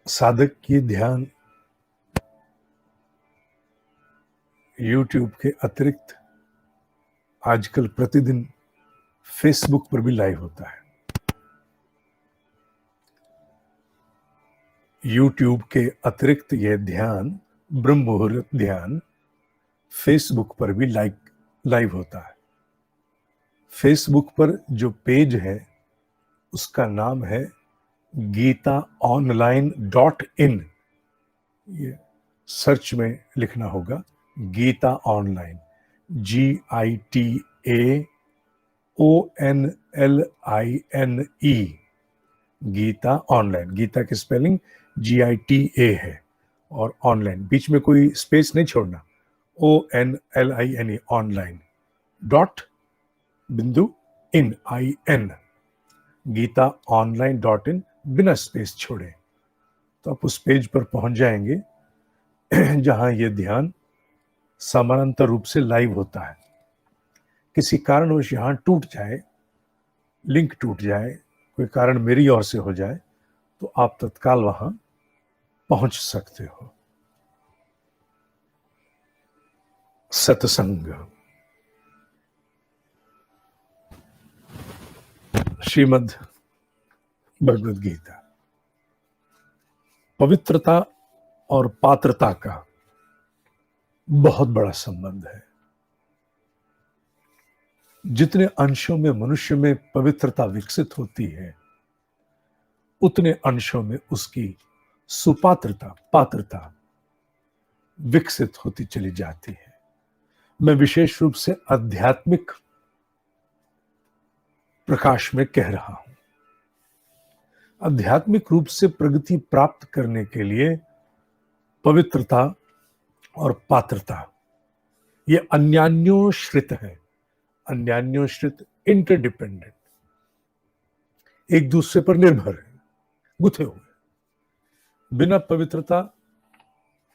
साधक की ध्यान YouTube के अतिरिक्त आजकल प्रतिदिन फेसबुक पर भी लाइव होता है। YouTube के अतिरिक्त यह ध्यान, ब्रह्म मुहूर्त ध्यान, फेसबुक पर भी लाइव होता है। फेसबुक पर जो पेज है उसका नाम है GitaOnline.in। ये सर्च में लिखना होगा Gita online, GITAONLINE, Gita online. Gita की स्पेलिंग GITA है और ऑनलाइन बीच में कोई स्पेस नहीं छोड़ना, ONLINE, ऑनलाइन डॉट बिंदु इन, IN, GitaOnline.in, बिना स्पेस छोड़े। तो आप उस पेज पर पहुंच जाएंगे जहां ये ध्यान समानांतर रूप से लाइव होता है। किसी कारणवश यहां टूट जाए, लिंक टूट जाए, कोई कारण मेरी ओर से हो जाए, तो आप तत्काल वहां पहुंच सकते हो। सत्संग। श्रीमद् भगवद गीता। पवित्रता और पात्रता का बहुत बड़ा संबंध है। जितने अंशों में मनुष्य में पवित्रता विकसित होती है, उतने अंशों में उसकी सुपात्रता, पात्रता विकसित होती चली जाती है। मैं विशेष रूप से आध्यात्मिक प्रकाश में कह रहा हूं। आध्यात्मिक रूप से प्रगति प्राप्त करने के लिए पवित्रता और पात्रता ये अन्यान्योश्रित है, अन्यान्योश्रित, इंटरडिपेंडेंट, एक दूसरे पर निर्भर है, गुथे हुए। बिना पवित्रता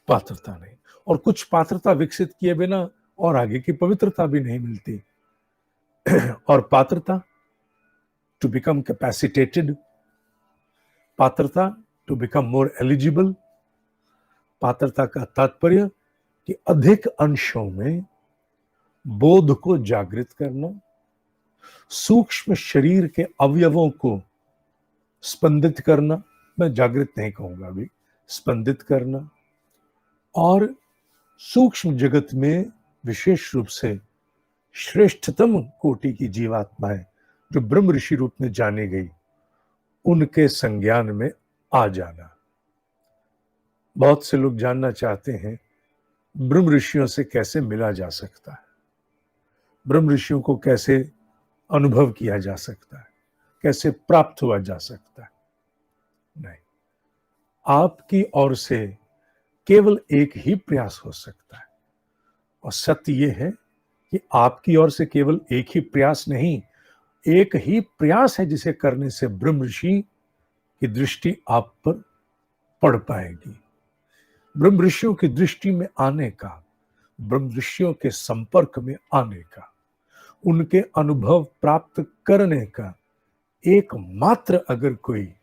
पात्रता नहीं, और कुछ पात्रता विकसित किए बिना और आगे की पवित्रता भी नहीं मिलती। और पात्रता टू बिकम कैपेसिटेटेड, पात्रता टू बिकम मोर एलिजिबल, पात्रता का तात्पर्य कि अधिक अंशों में बोध को जागृत करना, सूक्ष्म शरीर के अवयवों को स्पंदित करना, मैं जागृत नहीं कहूंगा अभी, स्पंदित करना, और सूक्ष्म जगत में विशेष रूप से श्रेष्ठतम कोटि की जीवात्माएं जो ब्रह्म ऋषि रूप में जानी गई, उनके संज्ञान में आ जाना। बहुत से लोग जानना चाहते हैं ब्रह्म ऋषियों से कैसे मिला जा सकता है, ब्रह्म ऋषियों को कैसे अनुभव किया जा सकता है, कैसे प्राप्त हुआ जा सकता है। नहीं, आपकी ओर से केवल एक ही प्रयास हो सकता है, और सत्य यह है कि आपकी ओर से केवल एक ही प्रयास नहीं, एक ही प्रयास है जिसे करने से ब्रह्म ऋषि की दृष्टि आप पर पड़ पाएगी। ब्रह्म ऋषियों की दृष्टि में आने का, ब्रह्म ऋषियों के संपर्क में आने का, उनके अनुभव प्राप्त करने का एकमात्र अगर कोई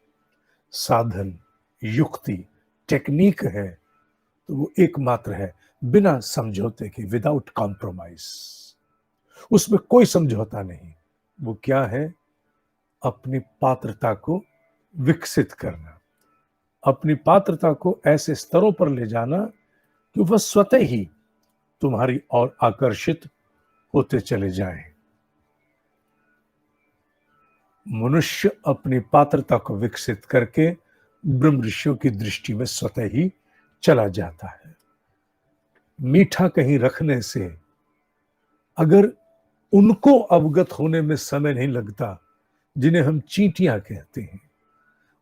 साधन, युक्ति, टेक्निक है तो वो एकमात्र है बिना समझौते के, विदाउट कॉम्प्रोमाइज। उसमें कोई समझौता नहीं। वो क्या है? अपनी पात्रता को विकसित करना, अपनी पात्रता को ऐसे स्तरों पर ले जाना कि वह स्वतः ही तुम्हारी ओर आकर्षित होते चले जाएं। मनुष्य अपनी पात्रता को विकसित करके ब्रह्म ऋषियों की दृष्टि में स्वतः ही चला जाता है। मीठा कहीं रखने से अगर उनको अवगत होने में समय नहीं लगता जिन्हें हम चींटियां कहते हैं,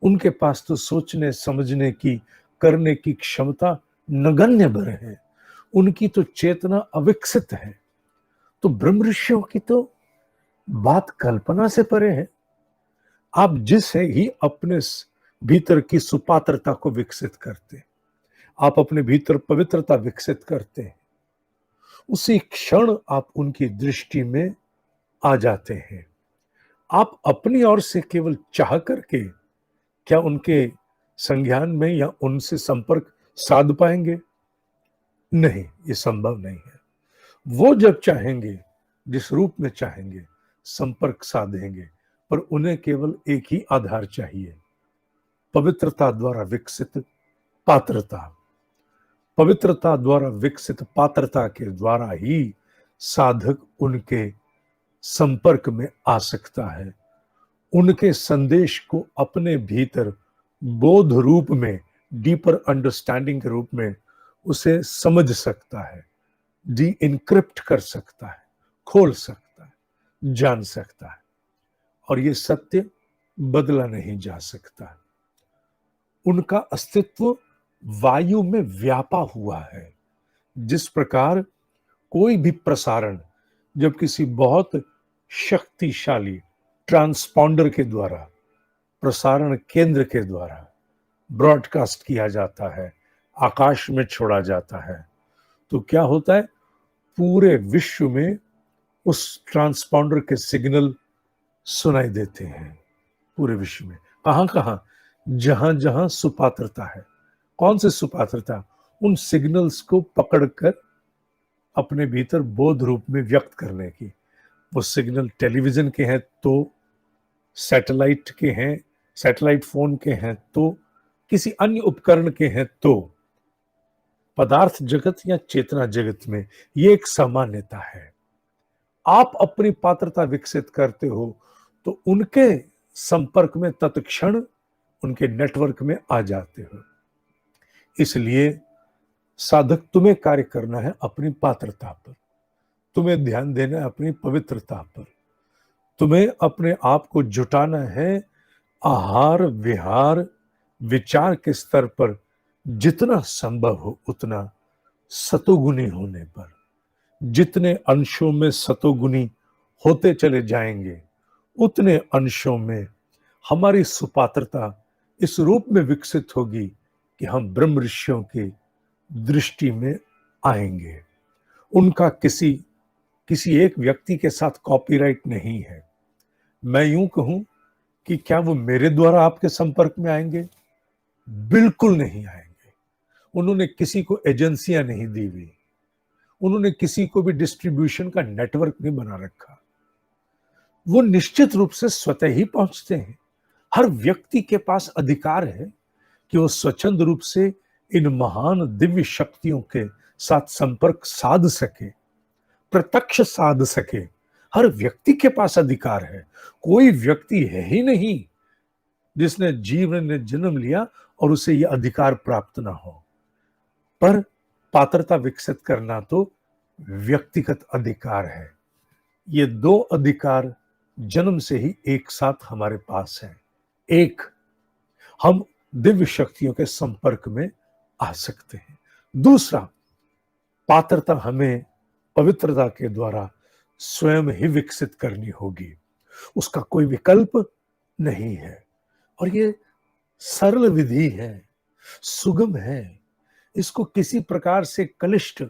उनके पास तो सोचने समझने की, करने की क्षमता नगण्य भर है, उनकी तो चेतना अविकसित है। तो ब्रह्म ऋषियों की तो बात कल्पना से परे है। आप जिसे ही अपने भीतर की सुपात्रता को विकसित करते, आप अपने भीतर पवित्रता विकसित करते हैं, उसी क्षण आप उनकी दृष्टि में आ जाते हैं। आप अपनी ओर से केवल चाह करके क्या उनके संज्ञान में या उनसे संपर्क साध पाएंगे? नहीं, ये संभव नहीं है। वो जब चाहेंगे, जिस रूप में चाहेंगे, संपर्क साधेंगे, पर उन्हें केवल एक ही आधार चाहिए, पवित्रता द्वारा विकसित पात्रता। पवित्रता द्वारा विकसित पात्रता के द्वारा ही साधक उनके संपर्क में आ सकता है, उनके संदेश को अपने भीतर बोध रूप में, डीपर अंडरस्टैंडिंग के रूप में उसे समझ सकता है, डी इनक्रिप्ट कर सकता है, खोल सकता है, जान सकता है। और ये सत्य बदला नहीं जा सकता। उनका अस्तित्व वायु में व्यापा हुआ है। जिस प्रकार कोई भी प्रसारण जब किसी बहुत शक्तिशाली ट्रांसपॉन्डर के द्वारा, प्रसारण केंद्र के द्वारा ब्रॉडकास्ट किया जाता है, आकाश में छोड़ा जाता है, तो क्या होता है? पूरे विश्व में उस ट्रांसपॉन्डर के सिग्नल सुनाई देते हैं। पूरे विश्व में कहां कहां? जहां जहां सुपात्रता है। कौन से सुपात्रता? उन सिग्नल्स को पकड़कर अपने भीतर बोध रूप में व्यक्त करने की। वो सिग्नल टेलीविजन के हैं तो, सैटेलाइट के हैं, सैटेलाइट फोन के हैं तो, किसी अन्य उपकरण के हैं तो, पदार्थ जगत या चेतना जगत में ये एक सामान्यता है। आप अपनी पात्रता विकसित करते हो तो उनके संपर्क में तत्क्षण, उनके नेटवर्क में आ जाते हो। इसलिए साधक तुम्हें कार्य करना है अपनी पात्रता पर, तुम्हें ध्यान देना है अपनी पवित्रता पर, तुम्हें अपने आप को जुटाना है आहार विहार विचार के स्तर पर जितना संभव हो उतना सतोगुणी होने पर। जितने अंशों में सतोगुणी होते चले जाएंगे उतने अंशों में हमारी सुपात्रता इस रूप में विकसित होगी कि हम ब्रह्म ऋषियों की दृष्टि में आएंगे। उनका किसी एक व्यक्ति के साथ कॉपीराइट नहीं है। मैं यूं कहूं कि क्या वो मेरे द्वारा आपके संपर्क में आएंगे? बिल्कुल नहीं आएंगे। उन्होंने किसी को एजेंसियां नहीं दी हुई, उन्होंने किसी को भी डिस्ट्रीब्यूशन का नेटवर्क नहीं बना रखा। वो निश्चित रूप से स्वतः ही पहुंचते हैं। हर व्यक्ति के पास अधिकार है कि वो स्वच्छंद रूप से इन महान दिव्य शक्तियों के साथ संपर्क साध सके, प्रत्यक्ष साध सके। हर व्यक्ति के पास अधिकार है। कोई व्यक्ति है ही नहीं जिसने जीवन ने जन्म लिया और उसे यह अधिकार प्राप्त ना हो। पर पात्रता विकसित करना तो व्यक्तिगत अधिकार है। ये दो अधिकार जन्म से ही एक साथ हमारे पास है। एक, हम दिव्य शक्तियों के संपर्क में आ सकते हैं। दूसरा, पात्रता हमें पवित्रता के द्वारा स्वयं ही विकसित करनी होगी, उसका कोई विकल्प नहीं है। और ये सरल विधि है, सुगम है। इसको किसी प्रकार से क्लिष्ट,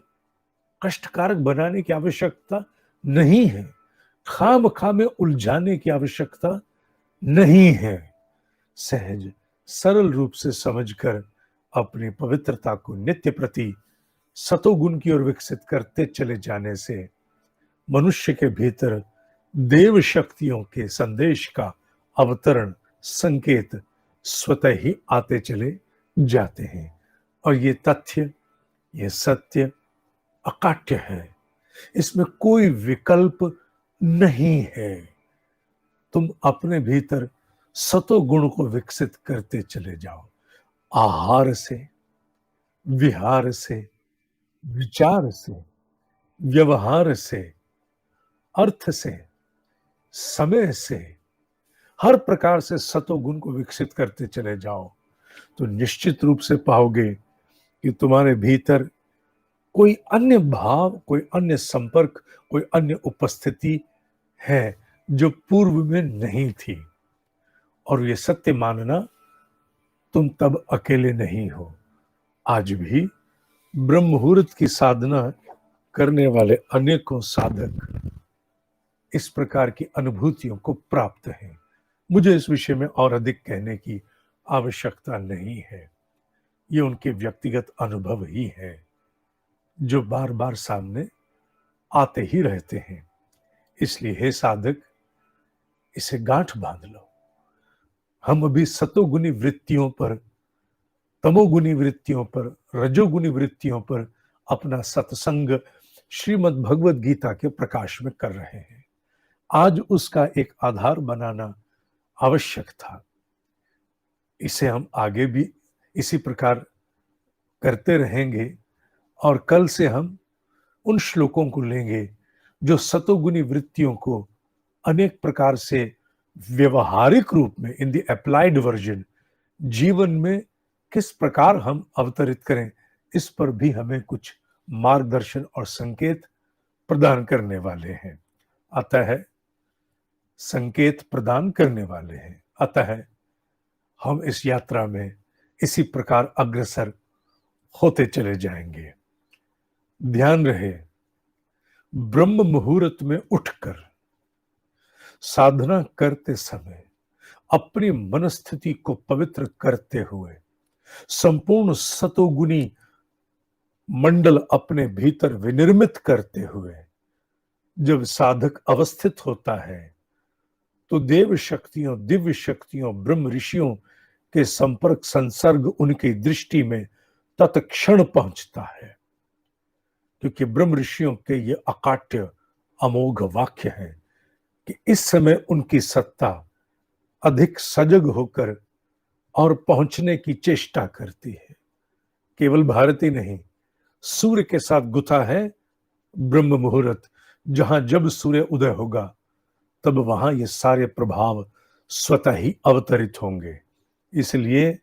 कष्टकारक बनाने की आवश्यकता नहीं है। खामखा में उलझाने की आवश्यकता नहीं है। सहज सरल रूप से समझकर अपनी पवित्रता को नित्य प्रति सतोगुण की ओर विकसित करते चले जाने से मनुष्य के भीतर देव शक्तियों के संदेश का अवतरण, संकेत स्वतः ही आते चले जाते हैं। और ये तथ्य, ये सत्य अकाट्य है, इसमें कोई विकल्प नहीं है। तुम अपने भीतर सतोगुण को विकसित करते चले जाओ। आहार से, विहार से, विचार से, व्यवहार से, अर्थ से, समय से, हर प्रकार से सतोगुण को विकसित करते चले जाओ तो निश्चित रूप से पाओगे कि तुम्हारे भीतर कोई अन्य भाव, कोई अन्य संपर्क, कोई अन्य उपस्थिति है जो पूर्व में नहीं थी। और ये सत्य मानना, तुम तब अकेले नहीं हो। आज भी ब्रह्म मुहूर्त की साधना करने वाले अनेकों साधक इस प्रकार की अनुभूतियों को प्राप्त हैं। मुझे इस विषय में और अधिक कहने की आवश्यकता नहीं है। ये उनके व्यक्तिगत अनुभव ही है जो बार बार सामने आते ही रहते हैं। इसलिए हे साधक, इसे गांठ बांध लो। हम अभी सतोगुनी वृत्तियों पर, तमोगुनी वृत्तियों पर, रजोगुनी वृत्तियों पर अपना सत्संग श्रीमद् भगवद गीता के प्रकाश में कर रहे हैं। आज उसका एक आधार बनाना आवश्यक था। इसे हम आगे भी इसी प्रकार करते रहेंगे और कल से हम उन श्लोकों को लेंगे जो सतोगुनी वृत्तियों को अनेक प्रकार से व्यवहारिक रूप में, इन द अप्लाइड वर्जन, जीवन में किस प्रकार हम अवतरित करें, इस पर भी हमें कुछ मार्गदर्शन और संकेत प्रदान करने वाले हैं। अतः संकेत प्रदान करने वाले हैं। अतः हम इस यात्रा में इसी प्रकार अग्रसर होते चले जाएंगे। ध्यान रहे, ब्रह्म मुहूर्त में उठकर साधना करते समय अपनी मनस्थिति को पवित्र करते हुए संपूर्ण सतोगुनी मंडल अपने भीतर विनिर्मित करते हुए जब साधक अवस्थित होता है तो देव शक्तियों, दिव्य शक्तियों, ब्रह्म ऋषियों के संपर्क संसर्ग उनकी दृष्टि में तत्क्षण पहुंचता है। क्योंकि ब्रह्म ऋषियों के ये अकाट्य अमोघ वाक्य है कि इस समय उनकी सत्ता अधिक सजग होकर और पहुंचने की चेष्टा करती है। केवल भारत ही नहीं, सूर्य के साथ गुथा है ब्रह्म मुहूर्त, जहां जब सूर्य उदय होगा तब वहां ये सारे प्रभाव स्वतः ही अवतरित होंगे। इसलिए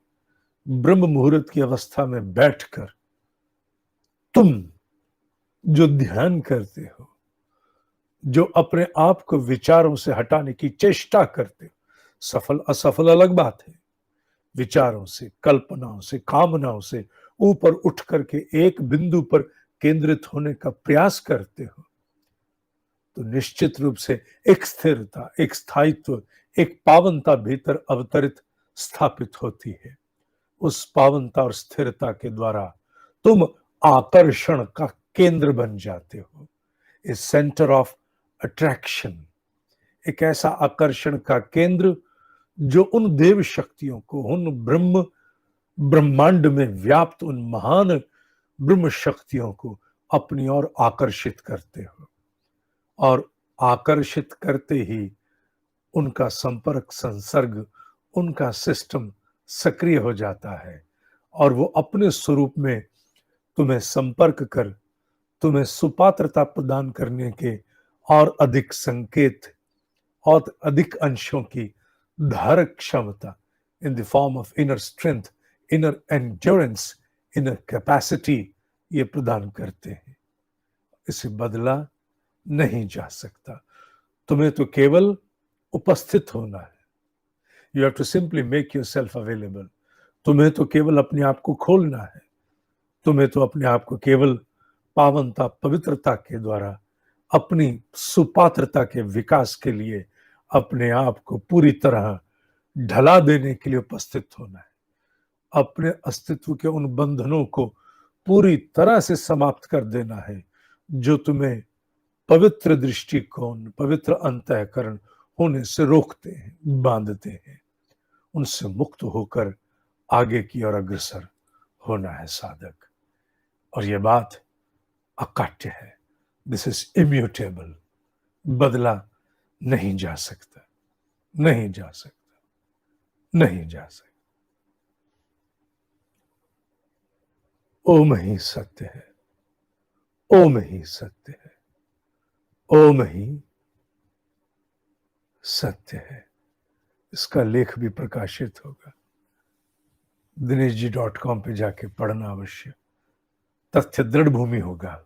ब्रह्म मुहूर्त की अवस्था में बैठकर तुम जो ध्यान करते हो, जो अपने आप को विचारों से हटाने की चेष्टा करते हो, सफल असफल अलग बात है, विचारों से, कल्पनाओं से, कामनाओं से ऊपर उठ करके एक बिंदु पर केंद्रित होने का प्रयास करते हो तो निश्चित रूप से एक स्थिरता, एक स्थायित्व, एक पावनता भीतर अवतरित स्थापित होती है। उस पावनता और स्थिरता के द्वारा तुम आकर्षण का केंद्र बन जाते हो, ए सेंटर ऑफ अट्रैक्शन, एक ऐसा आकर्षण का केंद्र जो उन देव शक्तियों को, उन ब्रह्मांड में व्याप्त उन महान ब्रह्म शक्तियों को अपनी ओर आकर्षित करते हो। और आकर्षित करते ही उनका संपर्क संसर्ग, उनका सिस्टम सक्रिय हो जाता है और वो अपने स्वरूप में तुम्हें संपर्क कर तुम्हें सुपात्रता प्रदान करने के और अधिक संकेत और अधिक अंशों की धारक क्षमता in the form of inner strength, inner endurance, inner capacity ये प्रदान करते हैं। इसे बदला नहीं जा सकता। तुम्हें तो केवल उपस्थित होना है। You have to simply make yourself available. तुम्हें तो केवल अपने आप को खोलना है। तुम्हें तो अपने आप को केवल पावनता, पवित्रता के द्वारा अपनी सुपात्रता के विकास के लिए अपने आप को पूरी तरह ढला देने के लिए उपस्थित होना है। अपने अस्तित्व के उन बंधनों को पूरी तरह से समाप्त कर देना है जो तुम्हें पवित्र दृष्टिकोण, पवित्र अंतःकरण होने से रोकते हैं, बांधते हैं। उनसे मुक्त होकर आगे की ओर अग्रसर होना है साधक। और यह बात अकाट्य है। This is immutable. बदला नहीं जा सकता, नहीं जा सकता, नहीं जा सकता। ओम ही सत्य है, ओम ही सत्य है, ओम ही सत्य है। इसका लेख भी प्रकाशित होगा। dinesh ji.com पे जाके पढ़ना अवश्य। तथ्य दृढ़ भूमि होगा।